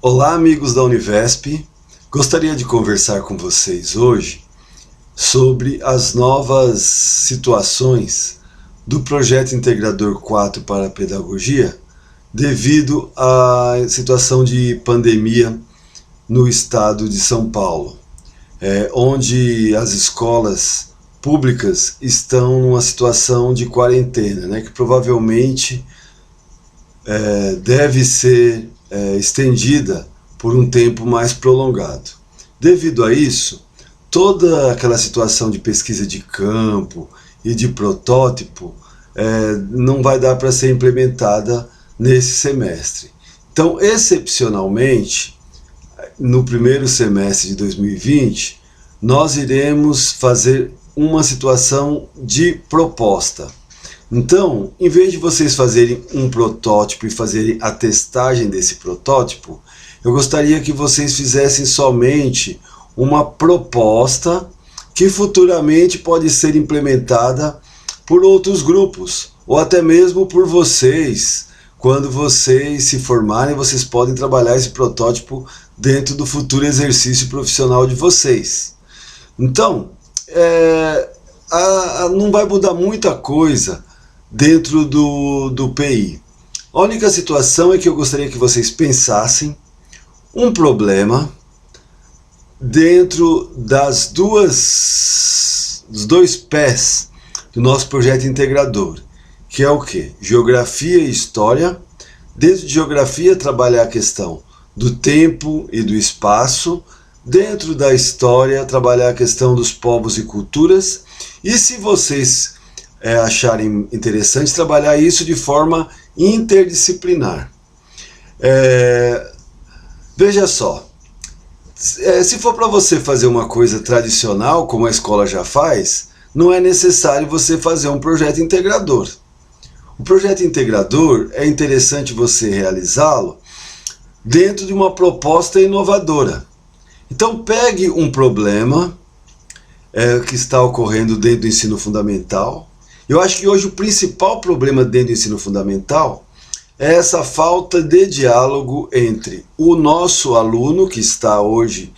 Olá, amigos da Univesp. Gostaria de conversar com vocês hoje sobre as novas situações do Projeto Integrador 4 para a Pedagogia devido à situação de pandemia no estado de São Paulo, onde as escolas públicas estão numa situação de quarentena, que provavelmente deve ser estendida por um tempo mais prolongado. Devido a isso, toda aquela situação de pesquisa de campo e de protótipo não vai dar para ser implementada nesse semestre. Então, excepcionalmente, no primeiro semestre de 2020, nós iremos fazer uma situação de proposta. Então, em vez de vocês fazerem um protótipo e fazerem a testagem desse protótipo, eu gostaria que vocês fizessem somente uma proposta que futuramente pode ser implementada por outros grupos, ou até mesmo por vocês. Quando vocês se formarem, vocês podem trabalhar esse protótipo dentro do futuro exercício profissional de vocês. Então, não vai mudar muita coisa dentro do PI. A única situação é que eu gostaria que vocês pensassem um problema dentro dos dois pés do nosso projeto integrador, que é o quê? Geografia e História. Dentro de Geografia, trabalhar a questão do tempo e do espaço. Dentro da História, trabalhar a questão dos povos e culturas. E se vocês acharem interessante, trabalhar isso de forma interdisciplinar. Veja só, se for para você fazer uma coisa tradicional, como a escola já faz, não é necessário você fazer um projeto integrador. O projeto integrador é interessante você realizá-lo dentro de uma proposta inovadora. Então pegue um problema que está ocorrendo dentro do ensino fundamental. Eu acho que hoje o principal problema dentro do ensino fundamental é essa falta de diálogo entre o nosso aluno, que está hoje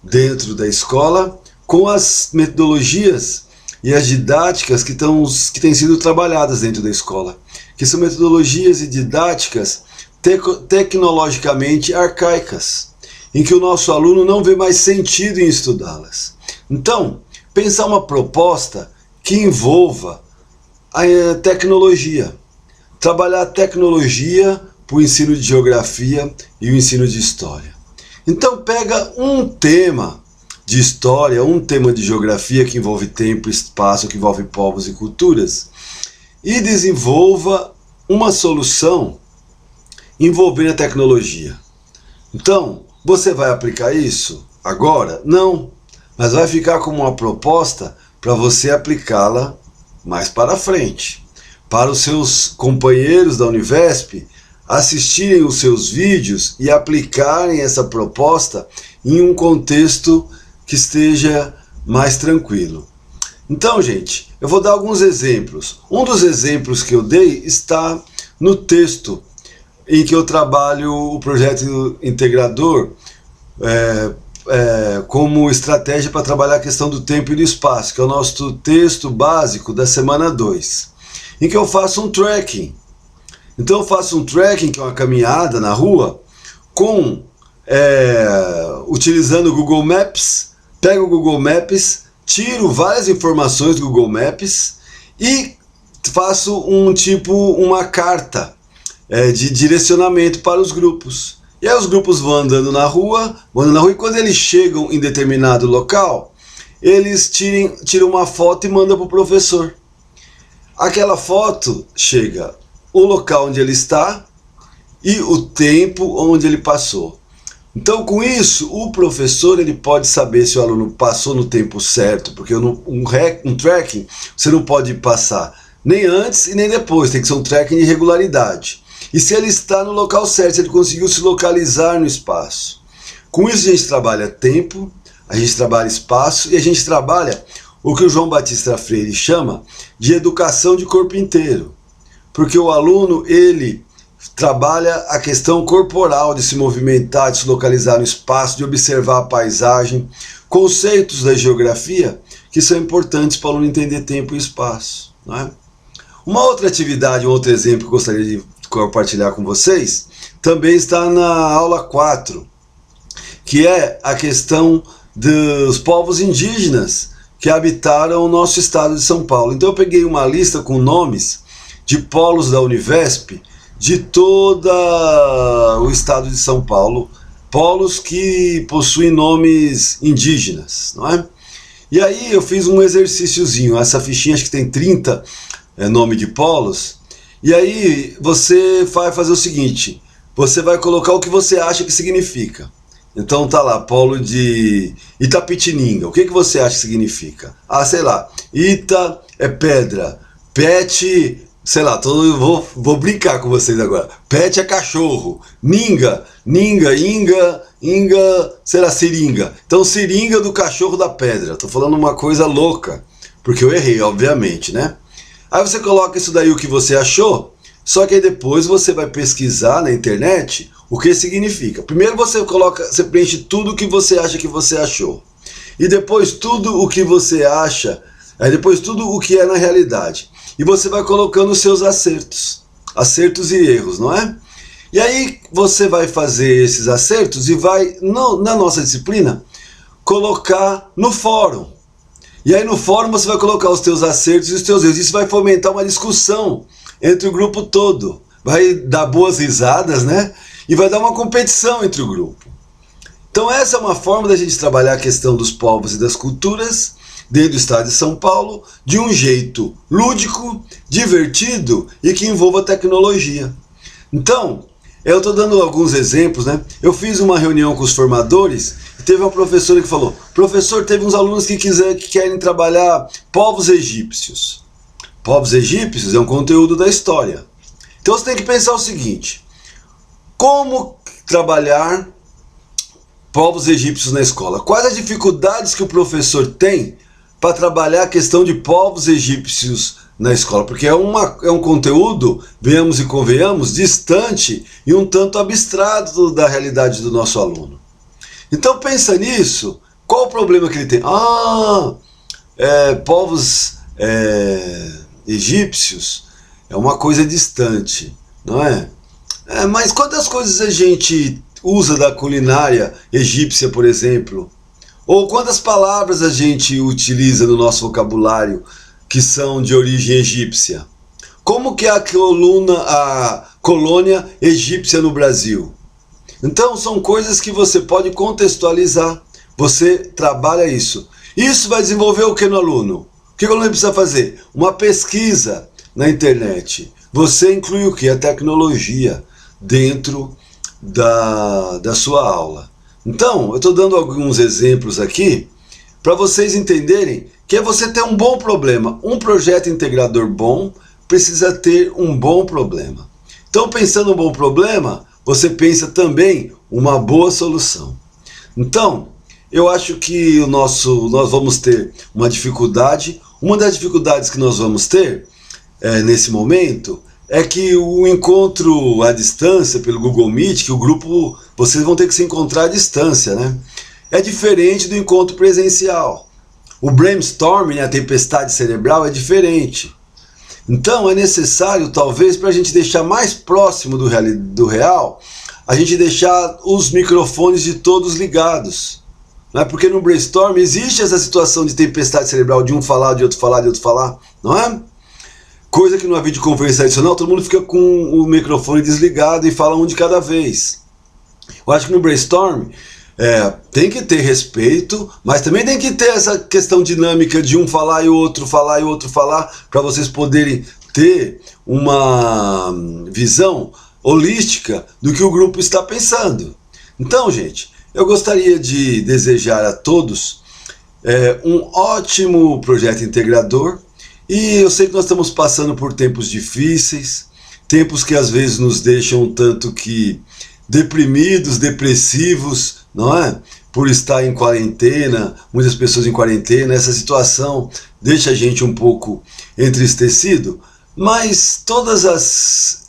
dentro da escola, com as metodologias e as didáticas que têm sido trabalhadas dentro da escola, que são metodologias e didáticas tecnologicamente arcaicas, em que o nosso aluno não vê mais sentido em estudá-las. Então, pensar uma proposta que envolva a tecnologia. Trabalhar a tecnologia para o ensino de geografia e o ensino de história. Então pega um tema de história, um tema de geografia que envolve tempo, espaço, que envolve povos e culturas, e desenvolva uma solução envolvendo a tecnologia. Então, você vai aplicar isso agora? Não, mas vai ficar como uma proposta para você aplicá-la mais para frente, para os seus companheiros da Univesp assistirem os seus vídeos e aplicarem essa proposta em um contexto que esteja mais tranquilo. Então, gente, eu vou dar alguns exemplos. Um dos exemplos que eu dei está no texto em que eu trabalho o projeto integrador como estratégia para trabalhar a questão do tempo e do espaço, que é o nosso texto básico da semana 2, em que eu faço um tracking. Então eu faço um tracking, que é uma caminhada na rua, utilizando o Google Maps, pego o Google Maps, tiro várias informações do Google Maps e faço uma carta de direcionamento para os grupos. E aí os grupos vão andando na rua, e quando eles chegam em determinado local, eles tiram uma foto e mandam para o professor. Aquela foto chega o local onde ele está e o tempo onde ele passou. Então, com isso, o professor ele pode saber se o aluno passou no tempo certo, porque um tracking você não pode passar nem antes e nem depois, tem que ser um tracking de regularidade. E se ele está no local certo, se ele conseguiu se localizar no espaço. Com isso a gente trabalha tempo, a gente trabalha espaço e a gente trabalha o que o João Batista Freire chama de educação de corpo inteiro. Porque o aluno, ele trabalha a questão corporal, de se movimentar, de se localizar no espaço, de observar a paisagem, conceitos da geografia que são importantes para o aluno entender tempo e espaço, não é? Uma outra atividade, um outro exemplo que eu gostaria de compartilhar com vocês, também está na aula 4, que é a questão dos povos indígenas que habitaram o nosso estado de São Paulo. Então eu peguei uma lista com nomes de polos da Univesp de todo o estado de São Paulo, polos que possuem nomes indígenas, não é? E aí eu fiz um exercíciozinho, essa fichinha acho que tem 30 nome de polos, e aí você vai fazer o seguinte, você vai colocar o que você acha que significa. Então tá lá, polo de Itapetininga, o que você acha que significa? Ah, sei lá, Ita é pedra, Pet, sei lá, vou brincar com vocês agora, Pet é cachorro, Ninga, Inga, sei lá, seringa. Então seringa do cachorro da pedra, tô falando uma coisa louca, porque eu errei, obviamente, né? Aí você coloca isso daí, o que você achou, só que aí depois você vai pesquisar na internet o que significa. Primeiro você preenche tudo o que você acha que você achou. E depois tudo o que você acha, aí depois tudo o que é na realidade. E você vai colocando os seus acertos e erros, não é? E aí você vai fazer esses acertos e vai, na nossa disciplina, colocar no fórum. E aí no fórum você vai colocar os teus acertos e os teus erros. Isso vai fomentar uma discussão entre o grupo todo. Vai dar boas risadas, né? E vai dar uma competição entre o grupo. Então essa é uma forma da gente trabalhar a questão dos povos e das culturas dentro do estado de São Paulo de um jeito lúdico, divertido e que envolva tecnologia. Então, eu estou dando alguns exemplos, né? Eu fiz uma reunião com os formadores e teve uma professora que falou: professor, teve uns alunos que querem trabalhar povos egípcios. Povos egípcios é um conteúdo da história. Então você tem que pensar o seguinte: como trabalhar povos egípcios na escola? Quais as dificuldades que o professor tem para trabalhar a questão de povos egípcios na escola? Porque é um conteúdo, venhamos e convenhamos, distante e um tanto abstrato da realidade do nosso aluno. Então pensa nisso, qual o problema que ele tem? Povos egípcios é uma coisa distante, não é? Mas quantas coisas a gente usa da culinária egípcia, por exemplo? Ou quantas palavras a gente utiliza no nosso vocabulário que são de origem egípcia? Como que é a colônia egípcia no Brasil? Então são coisas que você pode contextualizar, você trabalha isso. Isso vai desenvolver o que no aluno? O que o aluno precisa fazer? Uma pesquisa na internet. Você inclui o que? A tecnologia dentro da sua aula. Então, eu estou dando alguns exemplos aqui para vocês entenderem que é você ter um bom problema. Um projeto integrador bom precisa ter um bom problema. Então, pensando um bom problema, você pensa também uma boa solução. Então, eu acho que nós vamos ter uma dificuldade. Uma das dificuldades que nós vamos ter nesse momento é que o encontro à distância pelo Google Meet, que o grupo, vocês vão ter que se encontrar à distância, né? É diferente do encontro presencial. O brainstorming, a tempestade cerebral, é diferente. Então é necessário, talvez, para a gente deixar mais próximo do real, a gente deixar os microfones de todos ligados. Não é? Porque no brainstorm existe essa situação de tempestade cerebral, de um falar, de outro falar, de outro falar, não é? Coisa que numa videoconferência tradicional todo mundo fica com o microfone desligado e fala um de cada vez. Eu acho que no brainstorm tem que ter respeito, mas também tem que ter essa questão dinâmica de um falar e o outro falar e o outro falar, para vocês poderem ter uma visão holística do que o grupo está pensando. Então, gente, eu gostaria de desejar a todos um ótimo projeto integrador. E eu sei que nós estamos passando por tempos difíceis, tempos que às vezes nos deixam um tanto que deprimidos, depressivos, não é? Por estar em quarentena, muitas pessoas em quarentena, essa situação deixa a gente um pouco entristecido, mas todas as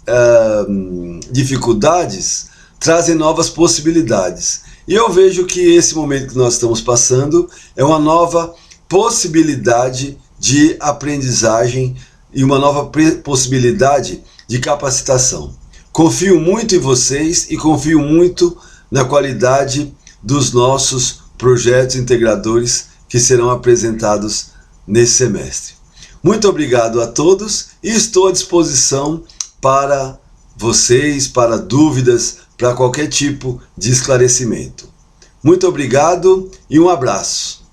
dificuldades trazem novas possibilidades. E eu vejo que esse momento que nós estamos passando é uma nova possibilidade de aprendizagem e uma nova possibilidade de capacitação. Confio muito em vocês e confio muito na qualidade dos nossos projetos integradores que serão apresentados nesse semestre. Muito obrigado a todos e estou à disposição para vocês, para dúvidas, para qualquer tipo de esclarecimento. Muito obrigado e um abraço.